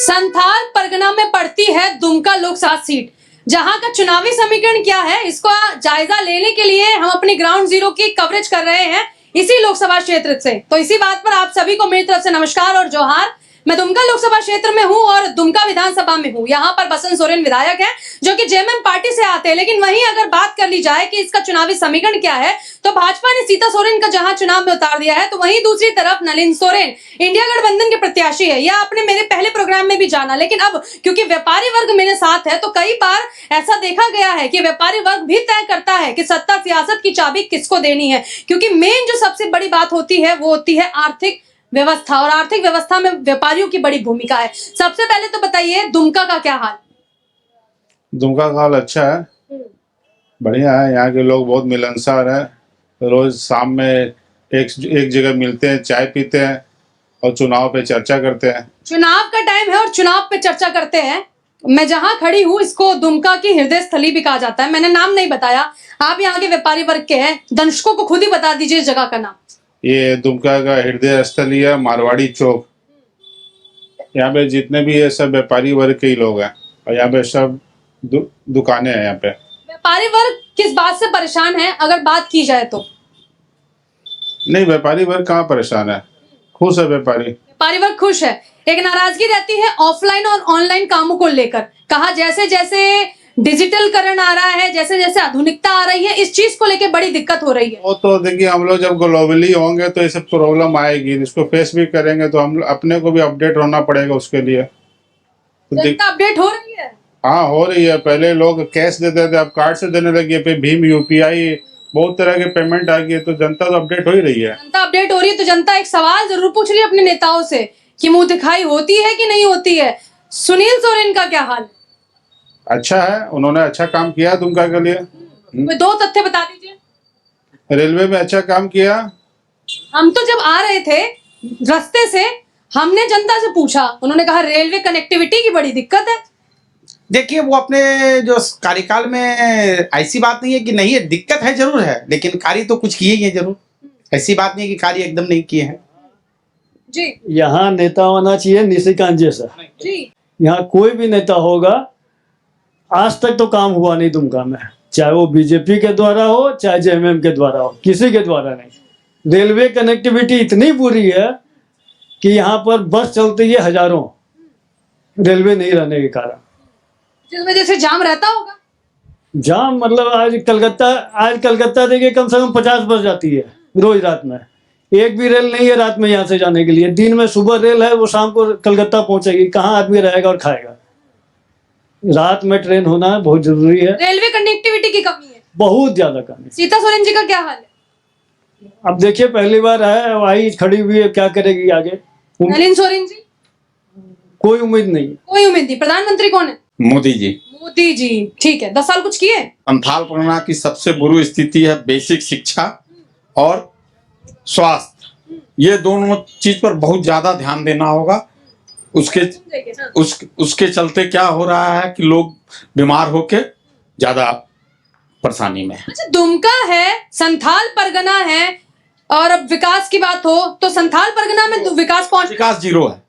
संथाल परगना में पड़ती है दुमका लोकसभा सीट। जहां का चुनावी समीकरण क्या है, इसको जायजा लेने के लिए हम अपनी ग्राउंड जीरो की कवरेज कर रहे हैं इसी लोकसभा क्षेत्र से। तो इसी बात पर आप सभी को मेरी तरफ से नमस्कार और जोहार। मैं दुमका लोकसभा क्षेत्र में हूं और दुमका विधानसभा में हूं। यहाँ पर बसंत सोरेन विधायक हैं जो कि जेएमएम पार्टी से आते हैं। लेकिन वहीं अगर बात कर ली जाए कि इसका चुनावी समीकरण क्या है, तो भाजपा ने सीता सोरेन का जहां चुनाव में उतार दिया है, तो वहीं दूसरी तरफ नलिन सोरेन इंडिया गठबंधन के प्रत्याशी है। यह आपने मेरे पहले प्रोग्राम में भी जाना। लेकिन अब क्योंकि व्यापारी वर्ग मेरे साथ है, तो कई बार ऐसा देखा गया है कि व्यापारी वर्ग भी तय करता है कि सत्ता सियासत की चाबी किसको देनी है। क्योंकि मेन जो सबसे बड़ी बात होती है वो होती है आर्थिक व्यवस्था, और आर्थिक व्यवस्था में व्यापारियों की बड़ी भूमिका है। सबसे पहले तो बताइए दुमका का क्या हाल? दुमका का हाल अच्छा है, बढ़िया है। यहाँ के लोग बहुत मिलनसार है। रोज शाम में एक जगह मिलते हैं, चाय पीते हैं और चुनाव पे चर्चा करते हैं। चुनाव का टाइम है और चुनाव पे चर्चा करते हैं। मैं जहां खड़ी हूँ इसको दुमका की हृदय स्थली भी कहा जाता है। मैंने नाम नहीं बताया, आप यहाँ के व्यापारी वर्ग के हैं, दर्शकों को खुद ही बता दीजिए इस जगह का नाम। ये दुमका का हृदय स्थली है मारवाड़ी चौक। यहाँ पे जितने भी है सब व्यापारी वर्ग के ही लोग हैं और यहाँ पे सब दुकानें हैं। यहाँ पे व्यापारी वर्ग किस बात से परेशान है अगर बात की जाए तो? नहीं, व्यापारी वर्ग कहाँ परेशान है, खुश है व्यापारी वर्ग खुश है। एक नाराजगी रहती है ऑफलाइन और ऑनलाइन कामों को लेकर। कहा जैसे जैसे डिजिटलकरण आ रहा है, जैसे जैसे आधुनिकता आ रही है, इस चीज को लेकर बड़ी दिक्कत हो रही है। वो तो देखिए, हम लोग जब ग्लोबली होंगे तो ये सब प्रॉब्लम आएगी, इसको फेस भी करेंगे तो हम अपने को भी अपडेट होना पड़ेगा उसके लिए। तो अपडेट हो रही है? हाँ, हो रही है। पहले लोग कैश देते थे, अब कार्ड से देने लगे, पे भीम यूपीआई बहुत तरह के पेमेंट आ गई है, तो जनता तो अपडेट हो ही रही है। जनता अपडेट हो रही है तो जनता एक सवाल जरूर पूछ रही है अपने नेताओं से कि मुंह दिखाई होती है कि नहीं होती है। सुनील सोरेन का क्या हाल? अच्छा है, उन्होंने अच्छा काम किया दुमका के लिए। कोई दो तथ्य बता दीजिए। रेलवे में अच्छा काम किया। हम तो जब आ रहे थे रास्ते से हमने जनता से पूछा, उन्होंने कहा रेलवे कनेक्टिविटी की बड़ी दिक्कत है। देखिए, वो अपने जो कार्यकाल में ऐसी बात नहीं है कि नहीं है, दिक्कत है जरूर है, लेकिन कार्य तो कुछ किए ही है जरूर। ऐसी बात नहीं है कि कार्य एकदम नहीं किए हैं जी। यहाँ नेता होना चाहिए निशिकांत जैसा जी। यहाँ कोई भी नेता होगा, आज तक तो काम हुआ नहीं दुमका में, चाहे वो बीजेपी के द्वारा हो चाहे जेएमएम के द्वारा हो, किसी के द्वारा नहीं। रेलवे कनेक्टिविटी इतनी बुरी है कि यहाँ पर बस चलती है हजारों, रेलवे नहीं रहने के कारण। जिस वजह से जाम रहता होगा। जाम मतलब आज कलकत्ता देखिए कम से कम 50 बस जाती है रोज रात में। एक भी रेल नहीं है रात में यहाँ से जाने के लिए। दिन में सुबह रेल है, वो शाम को कलकत्ता पहुंचेगी। कहाँ आदमी रहेगा और खाएगा? रात में ट्रेन होना बहुत जरूरी है। रेलवे कनेक्टिविटी की कमी है, बहुत ज्यादा कमी। सीता सोरेन जी का क्या हाल है? अब देखिए, पहली बार है, वही खड़ी हुई है, क्या करेगी आगे? नलिन सोरेन जी कोई उम्मीद नहीं। कोई उम्मीद नहीं। प्रधानमंत्री कौन है? मोदी जी। मोदी जी, ठीक है। 10 साल कुछ किए? संथाल परगना की सबसे बुरी स्थिति है बेसिक शिक्षा और स्वास्थ्य। ये दोनों चीज पर बहुत ज्यादा ध्यान देना होगा। उसके चलते क्या हो रहा है कि लोग बीमार होके ज्यादा परेशानी में है। अच्छा, दुमका है, संथाल परगना है, और अब विकास की बात हो तो संथाल परगना में विकास जीरो है।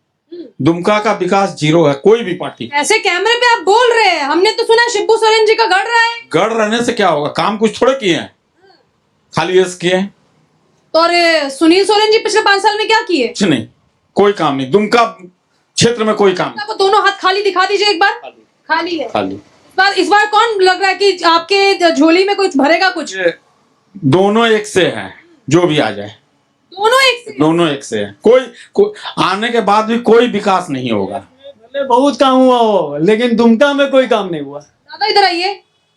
दुमका का विकास जीरो है, कोई भी पार्टी। ऐसे कैमरे पे आप बोल रहे हैं, हमने तो सुना शिबू सोरेन जी का गढ़ रहा है। गढ़ रहने से क्या होगा? काम कुछ थोड़े किए हैं, खाली यश किए हैं। और सुनील सोरेन जी पिछले 5 साल में क्या किए? कुछ नहीं, कोई काम नहीं। दुमका क्षेत्र में कोई काम नहीं। आपको दोनों हाथ खाली दिखा दीजिए एक बार। खाली है खाली। इस बार कौन लग रहा है कि आपके झोली में कुछ भरेगा? कुछ दोनों एक से हैं, जो भी आ जाए दोनों एक से है। कोई आने के बाद भी कोई विकास नहीं होगा। बहुत काम हुआ हो, लेकिन दुमका में कोई काम नहीं हुआ। दादा इधर आइए।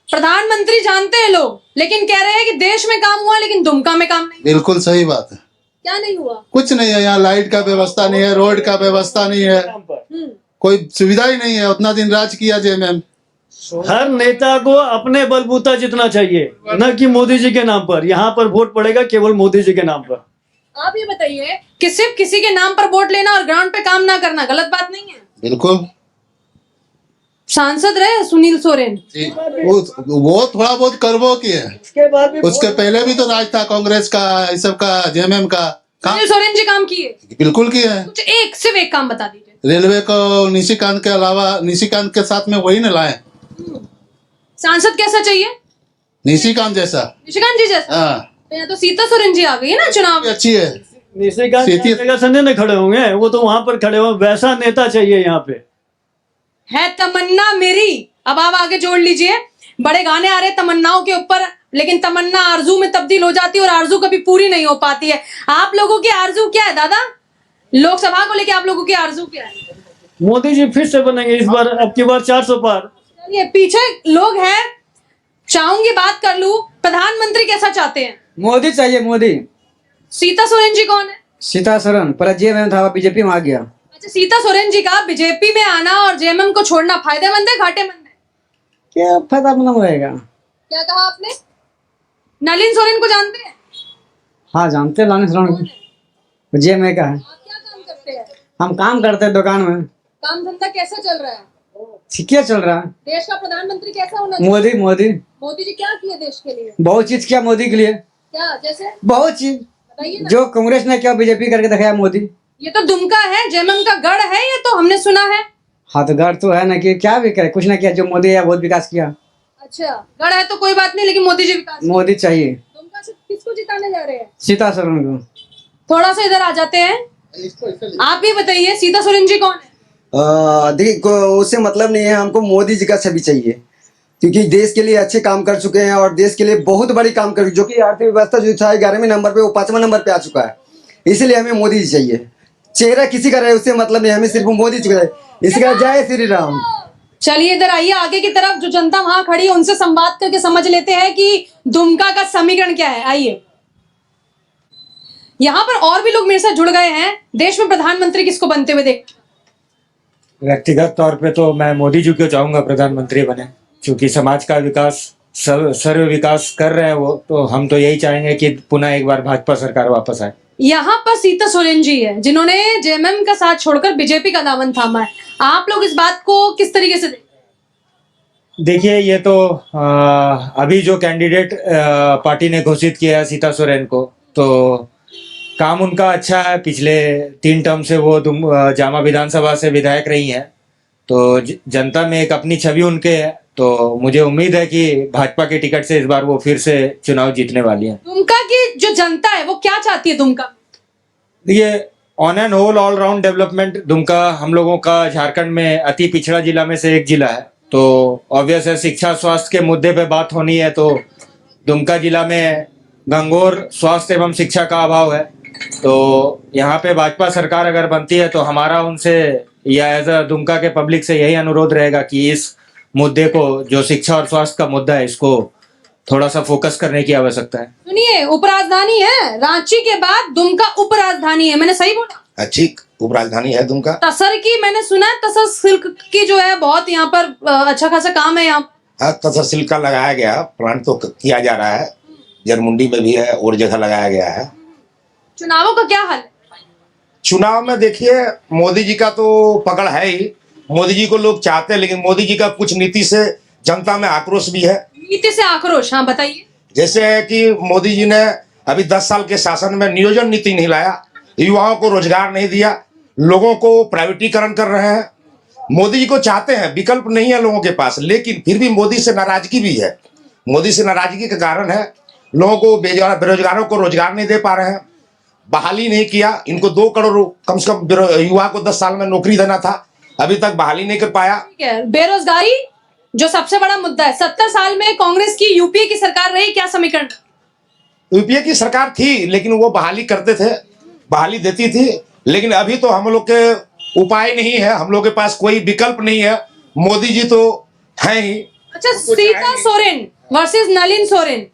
प्रधानमंत्री जानते हैं लोग, लेकिन कह रहे हैं कि देश में काम हुआ लेकिन दुमका में काम नहीं। बिल्कुल सही बात है। क्या नहीं हुआ? कुछ नहीं है यहाँ। लाइट का व्यवस्था नहीं है, रोड का व्यवस्था नहीं है, कोई सुविधा ही नहीं है। उतना दिन राज किया जेएमएम। हर नेता को अपने बलबूता जितना चाहिए, न कि मोदी जी के नाम पर। यहाँ पर वोट पड़ेगा केवल मोदी जी के नाम पर। आप ये बताइए कि सिर्फ किसी के नाम पर वोट लेना और ग्राउंड पे काम ना करना गलत बात नहीं है? बिल्कुल। सांसद रहे सुनील सोरेन, वो थोड़ा बहुत करवो की है। उसके पहले भी तो राज था कांग्रेस का, इस सब का, जेएमएम का। सुनील सोरेन जी काम किए? बिल्कुल किया है। सिर्फ एक काम बता दीजिए। रेलवे को निशिकांत के अलावा निशिकांत के साथ में वही न लाए, सांसद कैसा चाहिए? निशिकांत जैसा। निशिकांत जी जैसा। हाँ, तो यहाँ तो सीता सोरेन जी आ गई है ना चुनाव में। अच्छी है। निशिकांत सीधी- जगह संजय ने खड़े होंगे, वो तो वहां पर खड़े होंगे, वैसा नेता चाहिए यहाँ पे। है तमन्ना मेरी। अब आप आगे जोड़ लीजिए, बड़े गाने आ रहे हैं तमन्नाओं के ऊपर, लेकिन तमन्ना आरजू में तब्दील हो जाती है और आरजू कभी पूरी नहीं हो पाती है। आप लोगों की आरजू क्या है दादा? लोकसभा को लेके आप लोगों की आरजू क्या है? मोदी जी फिर से बनेंगे इस बार, अब की बार 400 पार। ये पीछे लोग हैं, चाहूंगी बात कर लूं, प्रधानमंत्री कैसा चाहते हैं? मोदी चाहिए, मोदी। सीता सोरेन जी कौन है? सीता सोरेन पर जेएमएम था, बीजेपी में आ गया। अच्छा, सीता सोरेन जी का बीजेपी में आना और जेएमएम को छोड़ना फायदेमंद है घाटेमंद है? क्या फायदा मतलब रहेगा? क्या कहा आपने? नलिन सोरेन को जानते हैं? हाँ जानते हैं, लाने सोरेन जेएमए का है। आप क्या काम करते हैं? हम काम करते हैं दुकान में। काम धंधा कैसा चल रहा है? ठीक है, चल रहा है। देश का प्रधानमंत्री कैसा होना चाहिए? मोदी मोदी मोदी जी क्या किए देश के लिए? बहुत चीज किया मोदी के लिए, क्या जैसे? बहुत चीज। बताइए ना। जो कांग्रेस ने किया बीजेपी करके दिखाया मोदी। ये तो दुमका है, जेएमएम का गढ़ है, ये तो हमने सुना है। हाँ तो गढ़ तो है ना, कि क्या भी करे, कुछ ना किया। जो मोदी है बहुत विकास किया। अच्छा, गढ़ है तो कोई बात नहीं, लेकिन मोदी जी विकास। मोदी चाहिए। दुमका से किसको जिताने जा रहे हैं? सीता सोरेन को। थोड़ा सा इधर आ जाते हैं, आप भी बताइए सीता सोरेन जी कौन है? देखिए उससे मतलब नहीं है, हमको मोदी जी का छवि चाहिए, क्योंकि देश के लिए अच्छे काम कर चुके हैं और देश के लिए बहुत बड़ी काम कर, जो कि आर्थिक व्यवस्था जो था 11वें नंबर पे वो 5वें नंबर पे आ चुका है। इसलिए हमें मोदी जी चाहिए। चेहरा किसी का रहे उससे मतलब नहीं, हमें सिर्फ मोदी जी का चाहिए। इसका जय श्री राम। चलिए इधर आइए आगे की तरफ, जो जनता वहां खड़ी है उनसे संवाद करके समझ लेते हैं कि दुमका का समीकरण क्या है। आइए, यहाँ पर और भी लोग मेरे साथ जुड़ गए हैं। देश में प्रधानमंत्री किसको बनते हुए देख? व्यक्तिगत तौर पे तो मैं मोदी जी को चाहूंगा प्रधानमंत्री बने, क्योंकि समाज का विकास सर्व विकास कर रहे हैं वो, तो हम तो यही चाहेंगे कि पुनः एक बार भाजपा सरकार वापस आए। यहाँ पर सीता सोरेन जी है जिन्होंने जेएमएम का साथ छोड़कर बीजेपी का दामन थामा है। आप लोग इस बात को किस तरीके से देखिए, ये तो अभी जो कैंडिडेट पार्टी ने घोषित किया है सीता सोरेन को, तो काम उनका अच्छा है। पिछले 3 टर्म से वो जामा विधानसभा से विधायक रही हैं, तो जनता में एक अपनी छवि उनके है। तो मुझे उम्मीद है कि भाजपा के टिकट से इस बार वो फिर से चुनाव जीतने वाली हैं। दुमका की जो जनता है वो क्या चाहती है? दुमका देखिए, on and whole all round development, Dumka हम लोगों का झारखंड में अति पिछड़ा जिला में से एक जिला है, तो ऑब्वियस है शिक्षा स्वास्थ्य के मुद्दे पे बात होनी है, तो दुमका जिला में घंघोर स्वास्थ्य एवं शिक्षा का अभाव है। तो यहाँ पे भाजपा सरकार अगर बनती है तो हमारा उनसे या एज अ दुमका के पब्लिक से यही अनुरोध रहेगा कि इस मुद्दे को, जो शिक्षा और स्वास्थ्य का मुद्दा है, इसको थोड़ा सा फोकस करने की आवश्यकता है। सुनिए, उपराजधानी है रांची के बाद दुमका उपराजधानी है, मैंने सही बोला? अच्छी उपराजधानी है दुमका। तसर की मैंने सुना है, तसर सिल्क की जो है बहुत यहाँ पर अच्छा खासा काम है यहाँ। हाँ, तसर सिल्क का लगाया गया प्लांट तो किया जा रहा है, जरमुंडी में भी है और जगह लगाया गया है। चुनावों का क्या हाल है? चुनाव में देखिए, मोदी जी का तो पकड़ है ही, मोदी जी को लोग चाहते हैं, लेकिन मोदी जी का कुछ नीति से जनता में आक्रोश भी है। नीति से आक्रोश? हाँ बताइए। जैसे है कि मोदी जी ने अभी 10 साल के शासन में नियोजन नीति नहीं लाया, युवाओं को रोजगार नहीं दिया, लोगों को प्राइवेटीकरण कर रहे हैं। मोदी जी को चाहते हैं, विकल्प नहीं है लोगों के पास, लेकिन फिर भी मोदी से नाराजगी भी है। मोदी से नाराजगी का कारण है लोगों को, बेरोजगारों को रोजगार नहीं दे पा रहे हैं, बहाली नहीं किया। इनको 2 करोड़ कम से कम युवा को 10 साल में नौकरी देना था, अभी तक बहाली नहीं कर पाया। ठीक है, बेरोजगारी जो सबसे बड़ा मुद्दा है। 70 साल में कांग्रेस की यूपीए की सरकार रही, क्या समीकरण? यूपीए की सरकार थी, लेकिन वो बहाली करते थे, बहाली देती थी, लेकिन अभी तो हम लोग के उपाय नहीं है, हम लोग के पास कोई विकल्प नहीं है। मोदी जी तो हैं ही। अच्छा, सीता सोरेन वर्सेस नलिन सोरेन,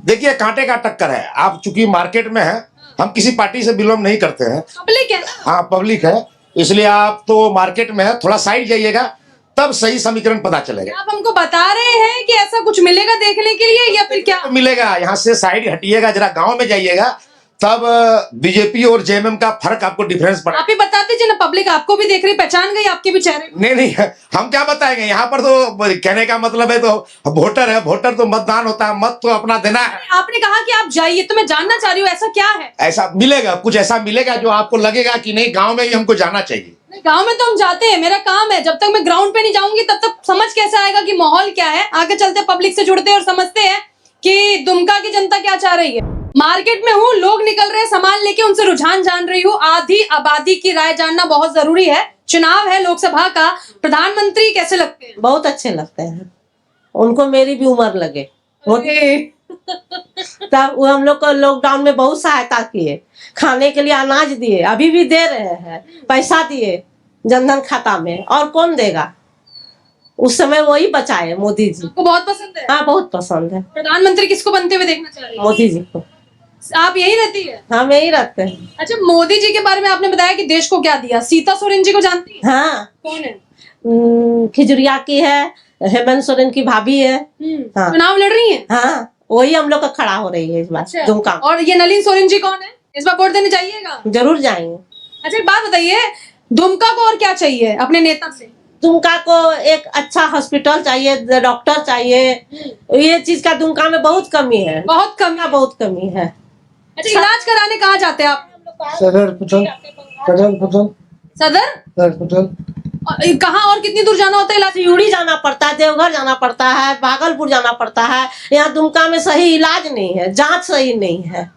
देखिए कांटे का टक्कर है। आप चूंकि मार्केट में है, हम किसी पार्टी से बिलोंग नहीं करते हैं, पब्लिक है ना? हाँ पब्लिक है, इसलिए आप तो मार्केट में है, थोड़ा साइड जाइएगा तब सही समीकरण पता चलेगा। आप हमको बता रहे हैं कि ऐसा कुछ मिलेगा देखने के लिए, या फिर क्या तो मिलेगा, यहाँ से साइड हटिएगा, जरा गांव में जाइएगा तब बीजेपी और जेएमएम का फर्क आपको डिफरेंस पड़ा। आप ही बता दीजिए ना, पब्लिक आपको भी देख रही, पहचान गई आपके भी चेहरे को। नहीं नहीं, हम क्या बताएंगे, यहाँ पर तो कहने का मतलब है तो वोटर है, वोटर तो मतदान होता है, मत तो अपना देना है। आपने कहा कि आप जाइए, तो मैं जानना चाह रही हूँ ऐसा क्या है। ऐसा मिलेगा, कुछ ऐसा मिलेगा जो आपको लगेगा कि नहीं गांव में ही हमको जाना चाहिए। गांव में तो हम जाते हैं, मेरा काम है, जब तक मैं ग्राउंड पे नहीं जाऊंगी तब तक समझ कैसे आएगा कि माहौल क्या है। आगे चलते पब्लिक से जुड़ते हैं और समझते हैं कि दुमका की जनता क्या चाह रही है। मार्केट में हूँ, लोग निकल रहे हैं सामान लेके, उनसे रुझान जान रही हूँ। आधी आबादी की राय जानना बहुत जरूरी है। चुनाव है लोकसभा का, प्रधानमंत्री कैसे लगते हैं? बहुत अच्छे लगते हैं, उनको मेरी भी उम्र लगे। तब वो हम लोग को लॉकडाउन में बहुत सहायता किए, खाने के लिए अनाज दिए, अभी भी दे रहे हैं, पैसा दिए जनधन खाता में, और कौन देगा। उस समय वही बचाए मोदी जी। आपको बहुत पसंद है? हाँ बहुत पसंद है। प्रधानमंत्री किसको बनते हुए देखना चाह रही है? मोदी जी को। आप यही रहती है? हम यही रहते हैं। अच्छा, मोदी जी के बारे में आपने बताया कि देश को क्या दिया। सीता सोरेन जी को जानती है? हाँ। कौन है? खिजुरिया की है, हेमंत सोरेन की भाभी है। हाँ। चुनाव लड़ रही है? हाँ, वही हम लोग का खड़ा हो रही है इस बार दुमका। और ये नलिन सोरेन जी कौन है? इस बार वोट देने जाइएगा? जरूर जाएंगे। अच्छा, एक बात बताइए, दुमका को और क्या चाहिए अपने नेता से? दुमका को एक अच्छा हॉस्पिटल चाहिए, डॉक्टर चाहिए। ये चीज का दुमका में बहुत कमी है, बहुत कमी, बहुत कमी है। अच्छा, इलाज कराने कहाँ जाते हैं आप? सदर अस्पताल, सदर अस्पताल, सदर अस्पताल। कहाँ और कितनी दूर जाना होता है इलाज? सिउड़ी जाना पड़ता है, देवघर जाना पड़ता है, भागलपुर जाना पड़ता है। यहाँ दुमका में सही इलाज नहीं है, जांच सही नहीं है।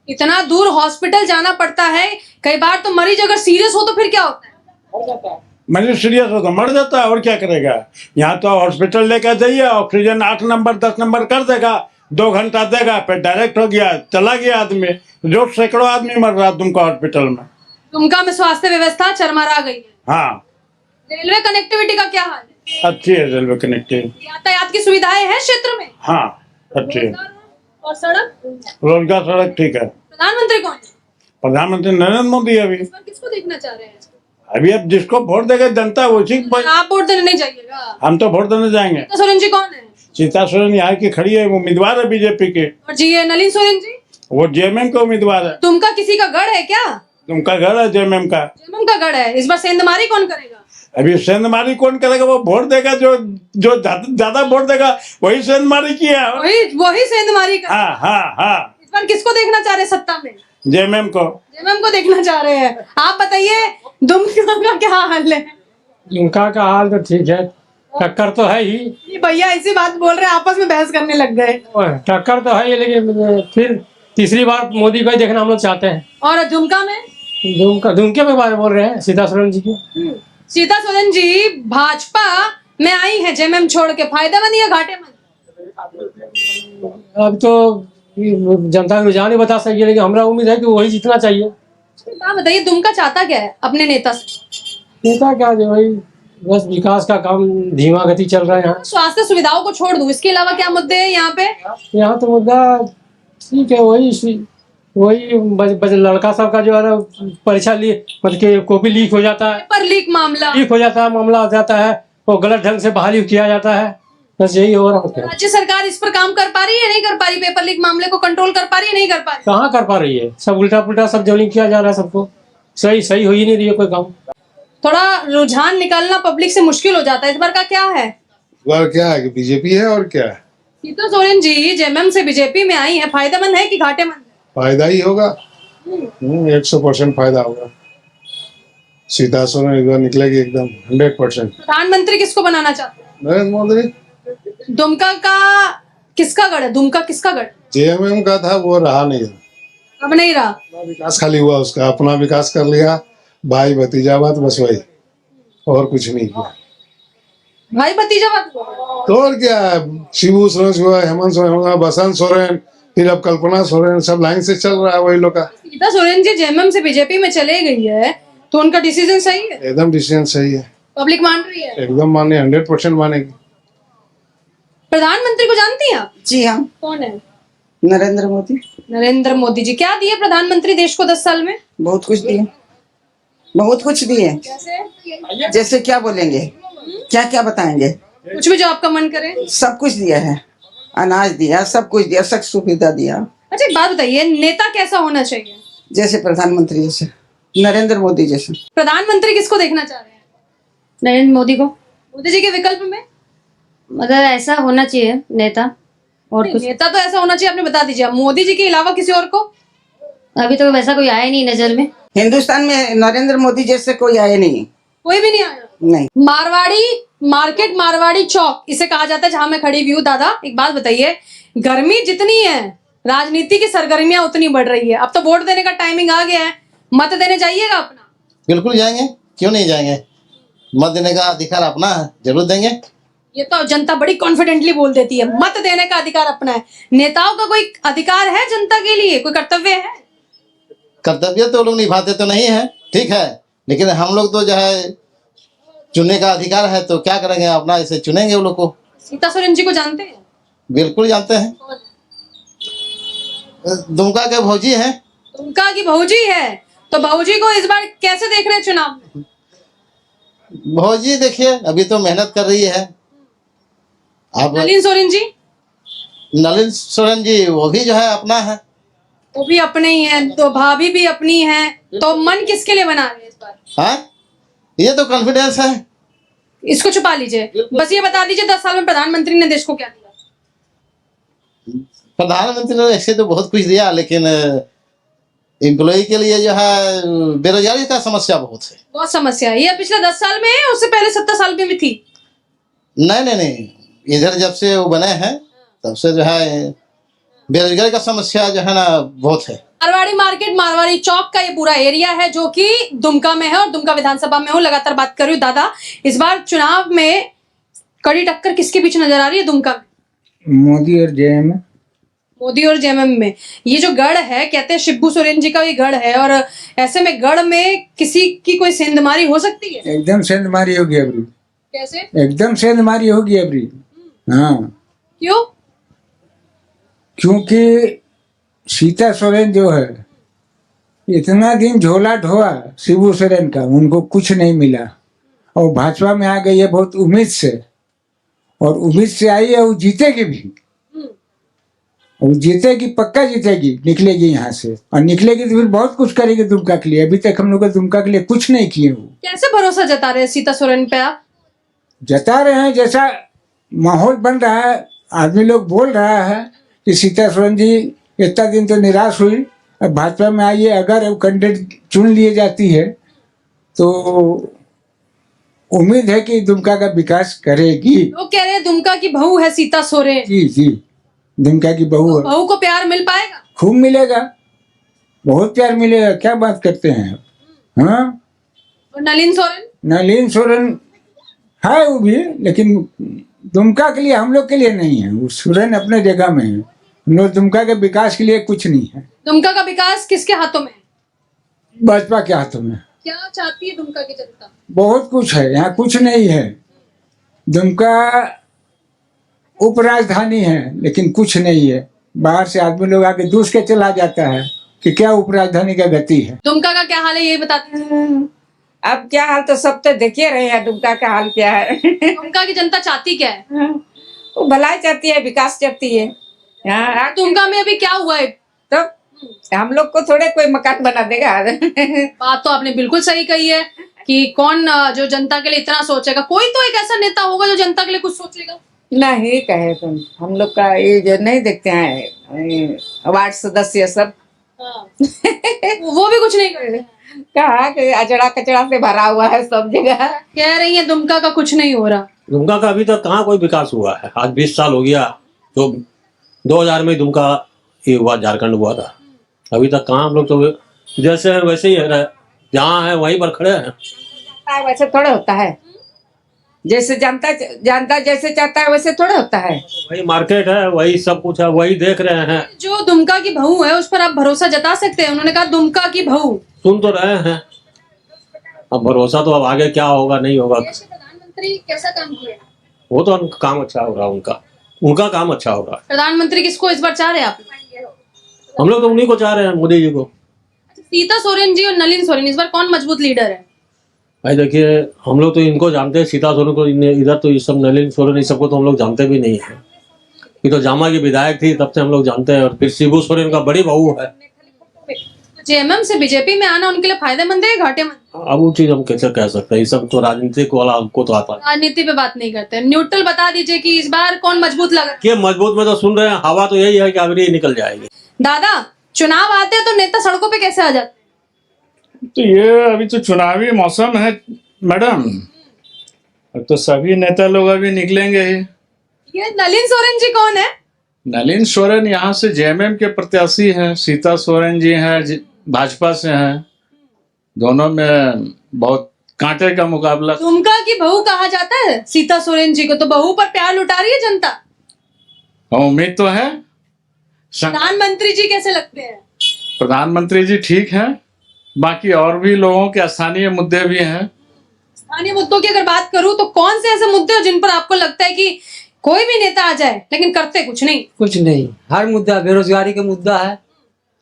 इतना दूर हॉस्पिटल जाना पड़ता है। कई बार तो मरीज अगर सीरियस हो तो फिर क्या होता है? मरीज सीरियस हो तो मर जाता है, और क्या करेगा। यहाँ तो हॉस्पिटल लेकर जाइए, ऑक्सीजन 8 नंबर 10 नंबर कर देगा, 2 घंटा देगा, फिर डायरेक्ट हो गया, चला गया आदमी। जो सैकड़ों आदमी मर रहा दुमका हॉस्पिटल में। दुमका में स्वास्थ्य व्यवस्था चरमरा गई है। हाँ। रेलवे कनेक्टिविटी का क्या हाल है? अच्छी है रेलवे कनेक्टिविटी, यातायात की सुविधाएं हैं क्षेत्र में? हाँ अच्छी है। और सड़क? रोजगार सड़क ठीक है। प्रधानमंत्री कौन है? प्रधानमंत्री नरेंद्र मोदी। अभी इस बार किसको देखना चाह रहे हैं? अभी अब जिसको वोट देगा जनता उसी को। आप वोट देने नहीं जाइएगा? हम तो वोट देने जाएंगे। सीता सोरेन जी कौन है? सीता सोरेन यहाँ की खड़ी है, वो उम्मीदवार है बीजेपी के। और जी ये नलिन सोरेन जी? वो जेएमएम का उम्मीदवार है। तुमका किसी का गढ़ है क्या? तुमका घर है जेएमएम का। जेएमएम का गढ़ है। इस बार सेंधमारी कौन करेगा? अभी सेंधमारी कौन करेगा? वो वोट देगा जो जो ज्यादा वोट देगा वही सेंधमारी किया। वही सेंधमारी का। हाँ हाँ हाँ। इस बार किसको देखना चाह रहे हैं सत्ता में? जेएमएम को। जेएमएम को देखना चाह रहे हैं। आप बताइए दुमका का क्या हाल है? दुमका का हाल तो ठीक है, टक्कर तो है ही। ये भैया ऐसी बात बोल रहे हैं, आपस में बहस करने लग गए। टक्कर तो है ही, लेकिन फिर तीसरी बार मोदी को ही देखना हम लोग चाहते हैं। और दुमका में? दुमके के बारे में बोल रहे हैं, सीता सोरेन जी की। सीता सोरेन जी भाजपा में आई है जेएमएम छोड़ के, फायदेमंद या घाटेमंद? अब तो जनता का रुझान ही बता सकेगी, लेकिन हमारा उम्मीद है कि वही जीतना चाहिए। आप बताइए दुमका चाहता क्या है अपने नेता से? नेता क्या, जो भाई बस विकास का काम धीमा गति चल रहा है यहाँ। स्वास्थ्य सुविधाओं को छोड़ दूं, इसके अलावा क्या मुद्दे हैं यहाँ पे? यहाँ तो मुद्दा ठीक है, वही लड़का सबका जो है ना परीक्षा मतलब कि कॉपी लीक हो जाता है, पेपर लीक मामला मामला हो जाता है, वो गलत ढंग से बहाली किया जाता है, बस यही हो रहा है। राज्य सरकार इस पर काम कर पा रही है, नहीं कर पा रही? पेपर लीक मामले को कंट्रोल कर पा रही है, नहीं कर पा रही? कहाँ कर पा रही है, सब उल्टा पुल्टा सब जोलिंग किया जा रहा है, सबको सही हो ही नहीं रही है कोई काम। थोड़ा रुझान निकालना पब्लिक से मुश्किल हो जाता है। इस बार का क्या है? इस बार क्या है कि बीजेपी है, और क्या है। सीता सोरेन जी जेएमएम से बीजेपी में आई है, फायदेमंद है कि घाटेमंद? फायदा ही होगा, 100% फायदा होगा। सीता सोरेन इधर निकलेगी एकदम 100%। प्रधानमंत्री किसको बनाना चाहते हैं? नरेंद्र मोदी। दुमका का किसका गढ़ है? दुमका किसका गढ़? जेएमएम का था, वो रहा नहीं। अब नहीं रहा। विकास खाली हुआ, उसका अपना विकास कर लिया, भाई भतीजा बात, बस वही, और कुछ नहीं किया। भाई भतीजा बात? तो और क्या, शिबू सोरेन हुआ, हेमंत सोरेन हुआ, बसंत सोरेन, फिर अब कल्पना सोरेन, सब लाइन से चल रहा है वही लोग का। सीता सोरेन जी जेएमएम से बीजेपी में चले गई है, तो उनका डिसीजन सही है? एकदम डिसीजन सही है, पब्लिक मान रही है? एकदम माने, 100% मानेगी। प्रधानमंत्री को जानती हैं आप? जी हाँ। कौन है? नरेंद्र मोदी। नरेंद्र मोदी जी। क्या दिए प्रधानमंत्री देश को 10 साल में? बहुत कुछ दिए, बहुत कुछ दिए। जैसे जैसे क्या बोलेंगे, क्या क्या बताएंगे? कुछ भी जो आपका मन करे। सब कुछ दिया है, अनाज दिया, सब कुछ दिया, सब सुविधा दिया। अच्छा एक बात बताइए, नेता कैसा होना चाहिए? जैसे प्रधानमंत्री जैसे नरेंद्र मोदी जैसे। प्रधानमंत्री किसको देखना चाह रहे हैं? नरेंद्र मोदी को। मोदी जी के विकल्प में? मतलब ऐसा होना चाहिए नेता, और नहीं, कुछ नेता तो ऐसा होना चाहिए, आपने बता दीजिए। मोदी जी के अलावा किसी और को? अभी तो वैसा कोई आया नहीं नजर में। हिंदुस्तान में नरेंद्र मोदी जैसे कोई आए नहीं। कोई भी नहीं आया? नहीं। मारवाड़ी मार्केट, मारवाड़ी चौक इसे कहा जाता है जहां मैं खड़ी हुई हूँ। दादा एक बात बताइए, गर्मी जितनी है राजनीति की सरगर्मियां उतनी बढ़ रही है। अब तो वोट देने का टाइमिंग आ गया है, मत देने जाइएगा अपना? बिल्कुल जाएंगे, क्यों नहीं जाएंगे। मत देने का अधिकार अपना है, जरूर देंगे। ये तो जनता बड़ी कॉन्फिडेंटली बोल देती है, मत देने का अधिकार अपना है। नेताओं का कोई अधिकार है जनता के लिए, कोई कर्तव्य है? कर्तव्य तो लोग निभाते तो नहीं है, ठीक है, लेकिन हम लोग तो जो है चुनने का अधिकार है, तो क्या करेंगे, अपना इसे चुनेंगे वो लोग को। सीता सोरेन जी को जानते हैं? बिल्कुल जानते हैं, दुमका के भौजी हैं। दुमका की भौजी है, तो भौजी को इस बार कैसे देख रहे हैं चुनाव में? भौजी देखिए अभी तो मेहनत कर रही है। अब नलिन सोरेन जी? नलिन सोरेन जी वो भी जो है अपना है। वो भी अपने ही हैं, तो भाभी भी अपनी हैं, तो मन किसके लिए बना रहे हैं इस बार? हाँ, ये तो कॉन्फिडेंस है। इसको छुपा लीजिए, बस ये बता दीजिए 10 साल में प्रधानमंत्री ने देश को क्या दिया? प्रधानमंत्री ने ऐसे तो बहुत कुछ दिया, लेकिन एम्प्लॉय के लिए जो है बेरोजगारी का समस्या बहुत है। बहुत समस्या है। ये पिछले 10 साल में है, उससे पहले 70 साल में भी थी? नहीं, इधर जब से वो बने हैं तब से जो है बेरोजगारी का समस्या जो है ना बहुत है। मारवाड़ी मार्केट, मारवाड़ी चौक का ये पूरा एरिया है जो कि दुमका में है, और दुमका विधानसभा में हूँ, लगातार बात कर रही हूँ। दादा इस बार चुनाव में कड़ी टक्कर किसके बीच नजर आ रही है दुमका में? मोदी और जेएमएम। मोदी और जेएमएम में ये जो गढ़ है, कहते हैं शिबू सोरेन जी का ये गढ़ है, और ऐसे में गढ़ में किसी की कोई सेंधमारी हो सकती है? एकदम सेंधमारी होगी अबरी। कैसे? एकदम सेंधमारी होगी अबरी। हाँ। क्यों? क्योंकि सीता सोरेन जो है इतना दिन झोला ढोआ शिबू सोरेन का, उनको कुछ नहीं मिला, और भाजपा में आ गई है बहुत उम्मीद से, और उम्मीद से आई है, वो जीतेगी भी, वो जीतेगी, पक्का जीतेगी, निकलेगी यहाँ से, और निकलेगी तो फिर बहुत कुछ करेगी दुमका के लिए। अभी तक हम लोग दुमका के लिए कुछ नहीं किए। वो कैसे भरोसा जता रहे हैं सीता सोरेन पे आप? जता रहे हैं, जैसा माहौल बन रहा है, आदमी लोग बोल रहा है कि सीता सोरेन जी इतना दिन तो निराश हुई, अब भाजपा में आई है, अगर वो कैंडिडेट चुन लिए जाती है तो उम्मीद है कि दुमका का विकास करेगी। लोग कह रहे हैं दुमका की बहू है सीता सोरेन। जी, दुमका की बहू है। बहू को प्यार मिल पाएगा? खूब मिलेगा, बहुत प्यार मिलेगा, क्या बात करते हैं। हाँ, और नलिन सोरेन? नलिन सोरेन है वो भी, लेकिन दुमका के लिए, हम लोग के लिए नहीं है। वो सोरेन अपने जगह में है, हम लोग दुमका के विकास के लिए कुछ नहीं है। दुमका का विकास किसके हाथों में है? भाजपा के हाथों में। क्या चाहती है दुमका की जनता? बहुत कुछ है, यहाँ कुछ नहीं है। दुमका उपराजधानी है, लेकिन कुछ नहीं है। बाहर से आदमी लोग आके दूस के चला जाता है कि क्या उपराजधानी का गति है। दुमका का क्या हाल है, यही बताते हैं। अब क्या हाल तो सब तो देखिए रहे हैं, दुमका का हाल क्या है। दुमका की जनता चाहती क्या है? वो भलाई चाहती है, विकास चाहती है। यहाँ दुमका में अभी क्या हुआ है? तो हम लोग को थोड़े कोई मकान बना देगा। बात तो आपने बिल्कुल सही कही है कि कौन जो जनता के लिए इतना सोचेगा। कोई तो एक ऐसा नेता होगा जो जनता के लिए कुछ सोचेगा। नहीं कहे तुम, हम लोग का ये जो नहीं देखते हैं वार्ड सदस्य सब, वो भी कुछ नहीं करते। कहा कि अचड़ा कचड़ा से भरा हुआ है सब जगह। कह रही है दुमका का कुछ नहीं हो रहा। दुमका का अभी तक कहाँ कोई विकास हुआ है। आज 20 साल हो गया, तो 2000 में दुमका ये हुआ, झारखंड हुआ था। अभी तक कहाँ, हम लोग तो जैसे हैं वैसे ही है, जहाँ है वहीं पर खड़े हैं। वैसे थोड़ा होता है, जैसे जानता जैसे चाहता है वैसे थोड़ा होता है। वही मार्केट है, वही सब कुछ है, वही देख रहे हैं। जो दुमका की बहू है उस पर आप भरोसा जता सकते हैं? उन्होंने कहा दुमका की बहू। सुन तो रहे हैं, अब भरोसा तो अब आगे क्या होगा नहीं होगा। प्रधानमंत्री कैसा काम किया? वो तो काम अच्छा होगा, उनका काम अच्छा होगा। प्रधानमंत्री किसको इस बार चाह रहे हैं आप? हम लोग तो उन्हीं को चाह रहे हैं, मोदी जी को। सीता सोरेन जी और नलिन सोरेन, इस बार कौन मजबूत लीडर है? भाई देखिए, हम लोग तो इनको जानते हैं, सीता सोरेन को। इधर तो ये सब नलिन सोरेन, इस सबको तो हम लोग जानते भी नहीं है। ये तो जामा की विधायक थी, तब से हम लोग जानते हैं। और फिर शिबू सोरेन का बड़ी बहू है। जेएमएम से बीजेपी में आना उनके लिए फायदेमंद है, घाटेमंद? अब वो चीज हम कैसे कह सकते हैं, ये सब तो राजनीतिक वाला हमको तो आता है। राजनीति पे बात नहीं करते, न्यूट्रल बता दीजिए कि इस बार कौन मजबूत लगा। कि मजबूत में तो सुन रहे हैं, हवा तो यही है कि अभी निकल जाएगी। दादा, चुनाव आते हैं तो नेता सड़कों पे कैसे आ जाते? तो ये अभी तो चुनावी मौसम है मैडम, तो सभी नेता लोग अभी निकलेंगे ही। ये नलिन सोरेन जी कौन है? नलिन सोरेन यहाँ से जेएमएम के प्रत्याशी हैं, सीता सोरेन जी हैं, भाजपा से हैं। दोनों में बहुत कांटे का मुकाबला। दुमका की बहू कहा जाता है सीता सोरेन जी को, तो बहू पर प्यार लुटा रही है जनता। उम्मीद तो है। प्रधानमंत्री जी कैसे लगते हैं? प्रधानमंत्री जी ठीक हैं, बाकी और भी लोगों के स्थानीय मुद्दे भी हैं। स्थानीय मुद्दों की अगर बात करूं तो कौन से ऐसे मुद्दे हैं जिन पर आपको लगता है कि कोई भी नेता आ जाए लेकिन करते कुछ नहीं? कुछ नहीं, हर मुद्दा, बेरोजगारी का मुद्दा है,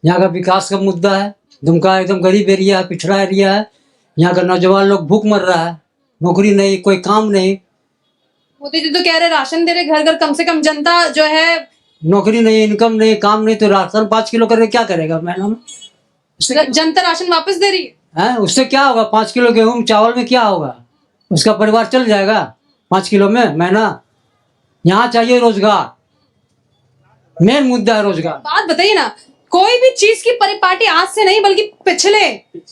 यहाँ का विकास का मुद्दा है। दुमका एकदम गरीब एरिया है, पिछड़ा एरिया है, यहाँ का नौजवान लोग भूख मर रहा है, नौकरी नहीं, कोई काम नहीं। मोदी जी तो कह रहे राशन दे रहे घर घर, कम से कम जनता जो है, नौकरी नहीं, इनकम नहीं, काम नहीं, तो राशन 5 किलो करके क्या करेगा मैडम? जनता राशन वापस दे रही है, उससे क्या होगा? 5 किलो गेहूं चावल में क्या होगा? उसका परिवार चल जाएगा 5 किलो में महीना? यहाँ चाहिए रोजगार, मेन मुद्दा है रोजगार। बात बताइए ना, कोई भी चीज की परिपाटी आज से नहीं बल्कि पिछले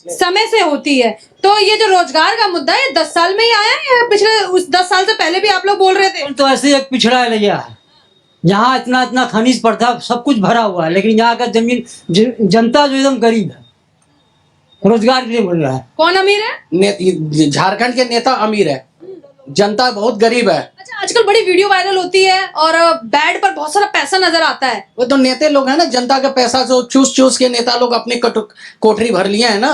समय से होती है। तो ये जो रोजगार का मुद्दा है 10 साल में ही आया है या पिछले उस 10 साल से पहले भी आप लोग बोल रहे थे? तो ऐसे एक पिछड़ा एरिया है, यहाँ इतना इतना खनिज पदार्थ सब कुछ भरा हुआ है, लेकिन यहाँ का जमीन जनता जो एकदम गरीब है, रोजगार के लिए बोल रहा है। कौन अमीर है? झारखंड के नेता अमीर है, जनता बहुत गरीब है। अच्छा, आजकल बड़ी वीडियो वायरल होती है और बेड पर बहुत सारा पैसा नजर आता है। वो तो नेता लोग हैं ना, जनता का पैसा जो चूस चूस के नेता लोग अपनी कोठरी भर लिए हैं ना,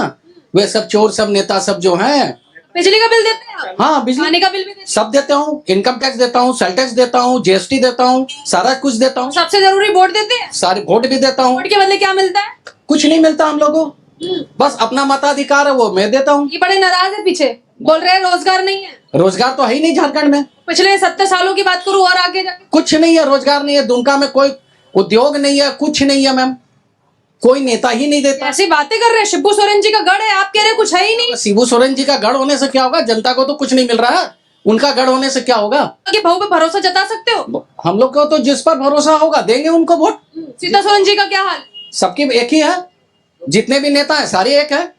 वे सब चोर, सब नेता सब जो हैं। बिजली का बिल देते हैं? हाँ, बिजली, पानी का बिल भी देते सब देता हूँ, इनकम टैक्स देता हूँ, सेल टैक्स देता हूँ, जीएसटी देता हूँ, सारा कुछ देता हूँ। सबसे जरूरी वोट देते हैं? सारे वोट भी देता हूँ। वोट के बदले क्या मिलता है? कुछ नहीं मिलता हम लोगों को, बस अपना मताधिकार है वो मैं देता हूँ। ये बड़े नाराज है, पीछे बोल रहे हैं रोजगार नहीं है। रोजगार तो है ही नहीं झारखंड में। पिछले 70 सालों की बात करूं और आगे जाके कुछ नहीं है, रोजगार नहीं है, दुमका में कोई उद्योग नहीं है, कुछ नहीं है मैम, कोई नेता ही नहीं देता। ऐसी बातें कर रहे हैं, शिबू सोरेन जी का गढ़ है, आप कह रहे हैं कुछ है ही नहीं। शिबू सोरेन जी का गढ़ होने से क्या होगा? जनता को तो कुछ नहीं मिल रहा है, उनका गढ़ होने से क्या होगा? कि बहू पे भरोसा जता सकते हो? हम लोग को तो जिस पर भरोसा होगा देंगे उनको वोट। सीता सोरेन जी का क्या हाल? सबकी एक ही है, जितने भी नेता है सारे एक है,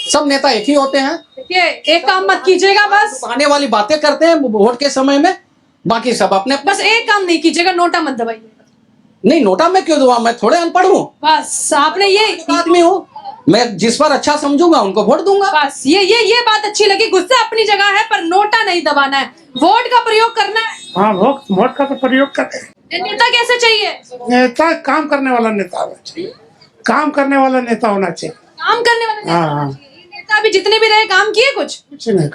सब नेता एक ही होते हैं। देखिए, एक काम मत कीजिएगा, बस आने वाली बातें करते हैं वोट के समय में, बाकी सब अपने। बस एक काम नहीं कीजिएगा, नोटा मत दबाइए। नहीं, नोटा मैं क्यों दूंगा? मैं थोड़े अनपढ़ हूँ, बस आपने ये आदमी हूँ, मैं जिस पर अच्छा समझूंगा उनको वोट दूंगा। बस ये बात अच्छी लगी। गुस्सा अपनी जगह है, पर नोटा नहीं दबाना है, वोट का प्रयोग करना है। हाँ, वोट का तो प्रयोग करते हैं। नेता कैसे चाहिए? नेता काम करने वाला नेता होना चाहिए, काम करने वाला नेता होना चाहिए। काम करने वाला नेता हाँ, होना चाहिए। नेता अभी जितने भी रहे काम किए कुछ नहीं,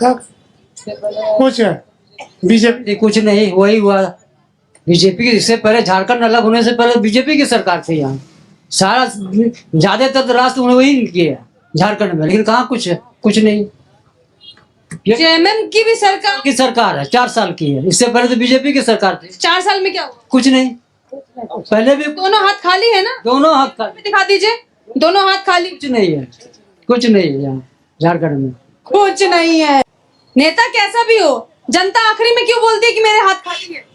कुछ है बीजेपी कुछ नहीं, वही हुआ बीजेपी की। इससे पहले झारखंड अलग होने से पहले बीजेपी की सरकार थी यहाँ, सारा ज्यादातर राष्ट्र उन्होंने वही किया झारखंड में, लेकिन कहाँ कुछ है? कुछ नहीं। जेएमएम की भी सरकार है, 4 साल की है, इससे पहले तो बीजेपी की सरकार थी। 4 साल में क्या हुआ? कुछ नहीं, पहले भी दोनों हाथ खाली है ना? दोनों हाथ खाली दिखा दीजिए, दोनों हाथ खाली। कुछ नहीं है, कुछ नहीं है यहाँ झारखंड में, कुछ नहीं है। नेता कैसा भी हो, जनता आखिरी में क्यों बोलती है कि मेरे हाथ खाली है?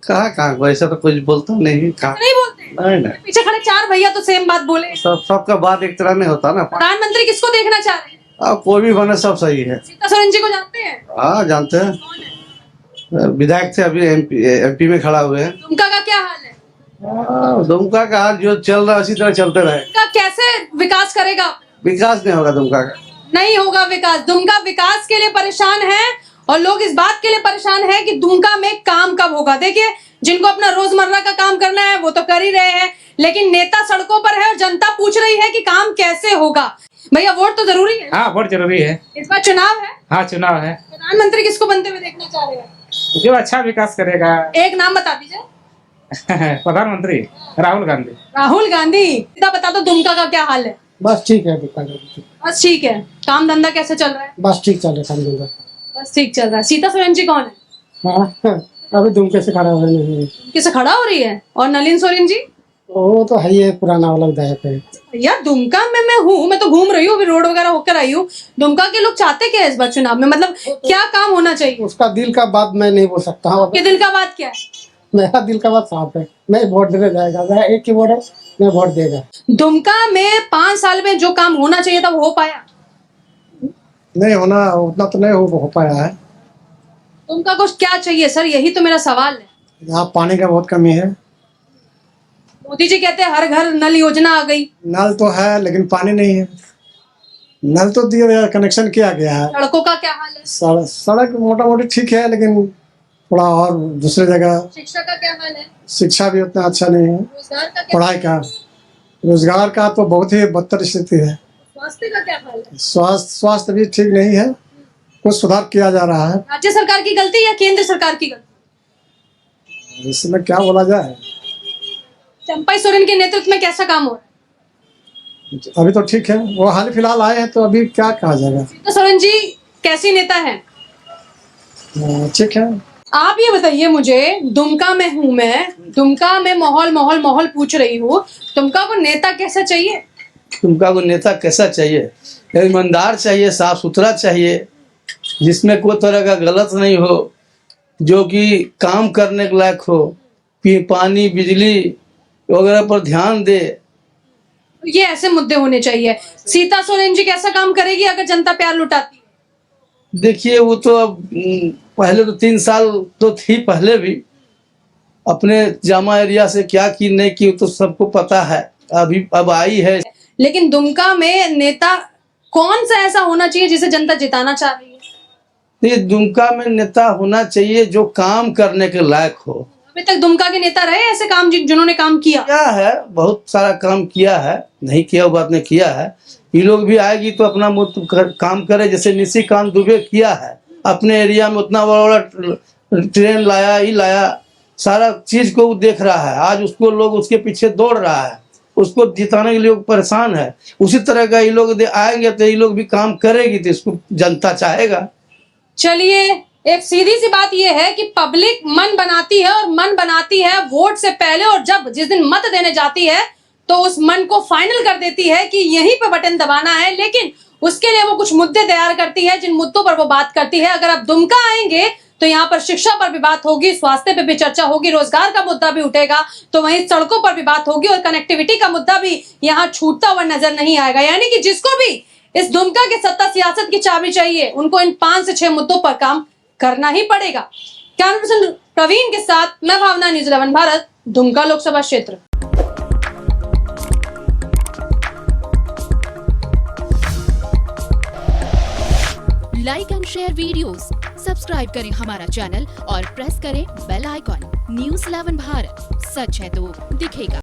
कहाँ वैसा तो कुछ बोलता नहीं, कहा नहीं बोलते। नहीं। पीछे खड़े 4 भैया तो सेम बात बोले। सबका बात एक तरह नहीं होता ना। प्रधानमंत्री किसको देखना चाह रहे हैं? कोई भी बने सब सही है। सीता सोरेन जी को जानते हैं? हाँ, जानते हैं, विधायक थे, अभी एमपी में खड़ा हुए हैं। दुमका का क्या हाल है? दुमका का हाल जो चल रहा है उसी तरह चलते रहे। दुमका कैसे विकास करेगा? विकास नहीं होगा दुमका का, नहीं होगा विकास। दुमका विकास के लिए परेशान है और लोग इस बात के लिए परेशान है कि दुमका में काम कब होगा। देखिए, जिनको अपना रोजमर्रा का काम करना है वो तो कर ही रहे हैं, लेकिन नेता सड़कों पर है और जनता पूछ रही है कि काम कैसे होगा। भैया, वोट तो जरूरी है। हाँ, वोट जरूरी है। इस बार चुनाव है। हाँ, चुनाव है। प्रधानमंत्री किसको बनते हुए देखना चाह रहे हैं? जो अच्छा विकास करेगा। एक नाम बता दीजिए। प्रधानमंत्री राहुल गांधी। राहुल गांधी। सीधा बता दो, दुमका का क्या हाल है? बस ठीक है, बस ठीक है। काम धंधा कैसे चल रहा है? बस ठीक चल रहा है। बस ठीक चल रहा है। सीता सोरेन जी कौन है? अभी दुमके से खड़ा हुआ नहीं है। किसे खड़ा हो रही है? और नलिन सोरेन जी? वो तो है ही है, पुराना वाला विधायक है। यार दुमका में मैं हूँ, मैं तो घूम रही हूँ, अभी रोड वगैरह होकर आई हूँ। दुमका के लोग चाहते क्या है इस बार चुनाव में, मतलब क्या काम होना चाहिए? उसका दिल का बात मैं नहीं बोल सकता हूँ। आपके दिल का बात क्या है? मेरा दिल का बात साफ है, मैं वोट देने जाएगा, मेरा एक ही वोट है, मैं वोट देगा। दुमका में 5 साल में जो काम होना चाहिए था वो हो पाया? नहीं होना उतना तो नहीं हो पाया है। दुमका को क्या चाहिए सर, यही तो मेरा सवाल है। यहाँ पानी का बहुत कमी है। मोदी जी कहते हैं हर घर नल योजना आ गई। नल तो है लेकिन पानी नहीं है। नल तो दिया गया, कनेक्शन किया गया है। सड़कों का क्या हाल है? सड़क मोटा मोटी ठीक है, लेकिन थोड़ा और दूसरी जगह। शिक्षा का क्या हाल है? शिक्षा भी उतना अच्छा नहीं है। रोजगार का क्या? पढ़ाई का, रोजगार का तो बहुत ही बदतर स्थिति है। स्वास्थ्य का क्या हाल है? स्वास्थ्य भी ठीक नहीं है, कुछ सुधार किया जा रहा है। राज्य सरकार की गलती या केंद्र सरकार की गलती? इसमें क्या बोला जाए। चंपाई सोरेन के नेतृत्व में कैसा काम हो रहा है? अभी तो ठीक है, वो हाल फिलहाल आए हैं तो अभी क्या कहा जाएगा। तो सोरेन जी कैसी नेता है? ठीक है। आप ये बताइए मुझे, दुमका में हूँ मैं, दुमका में माहौल पूछ रही हूँ, दुमका को नेता कैसा चाहिए? तुमका को नेता कैसा चाहिए? ईमानदार चाहिए, साफ सुथरा चाहिए, जिसमें कोई तरह का गलत नहीं हो, जो कि काम करने के लायक हो, पानी बिजली वगैरह पर ध्यान दे। ये ऐसे मुद्दे होने चाहिए। सीता सोरेन जी कैसा काम करेगी अगर जनता प्यार लुटाती है? देखिए वो तो अब पहले तो 3 साल तो थी, पहले भी अपने जामा एरिया से क्या की नहीं की तो सबको पता है, अभी अब आई है। लेकिन दुमका में नेता कौन सा ऐसा होना चाहिए जिसे जनता जिताना चाह रही है? ये दुमका में नेता होना चाहिए जो काम करने के लायक हो। अभी तक दुमका के नेता रहे ऐसे काम जिन्होंने काम किया है, बहुत सारा काम किया है, नहीं किया वो बात नहीं, किया है। ये लोग भी आएगी तो अपना काम करे, जैसे निशिकांत दुबे किया है अपने एरिया में, उतना बड़ा ट्रेन लाया, ही लाया, सारा चीज को वो देख रहा है। आज उसको लोग उसके पीछे दौड़ रहा है, उसको जिताने के लिए परेशान है। उसी तरह का ये लोग आएंगे तो ये लोग भी काम करेगी तो इसको जनता चाहेगा। चलिए एक सीधी सी बात यह है कि पब्लिक मन बनाती है, और मन बनाती है वोट से पहले, और जब जिस दिन मत देने जाती है तो उस मन को फाइनल कर देती है कि यहीं पे बटन दबाना है। लेकिन उसके लिए वो कुछ मुद्दे तैयार करती है, जिन मुद्दों पर वो बात करती है। अगर आप दुमका आएंगे तो यहाँ पर शिक्षा पर भी बात होगी, स्वास्थ्य पे भी चर्चा होगी, रोजगार का मुद्दा भी उठेगा, तो वहीं सड़कों पर भी बात होगी, और कनेक्टिविटी का मुद्दा भी यहाँ छूटता हुआ नजर नहीं आएगा। यानी कि जिसको भी इस दुमका के सत्ता सियासत की चाबी चाहिए, उनको इन 5 से 6 मुद्दों पर काम करना ही पड़ेगा। कैमरा पर्सन प्रवीण के साथ मैं भावना, न्यूज़ 11 भारत, दुमका लोकसभा क्षेत्र। Like and share videos, subscribe करें हमारा चैनल और प्रेस करें बेल आइकॉन। न्यूज़ 11 भारत, सच है तो दिखेगा।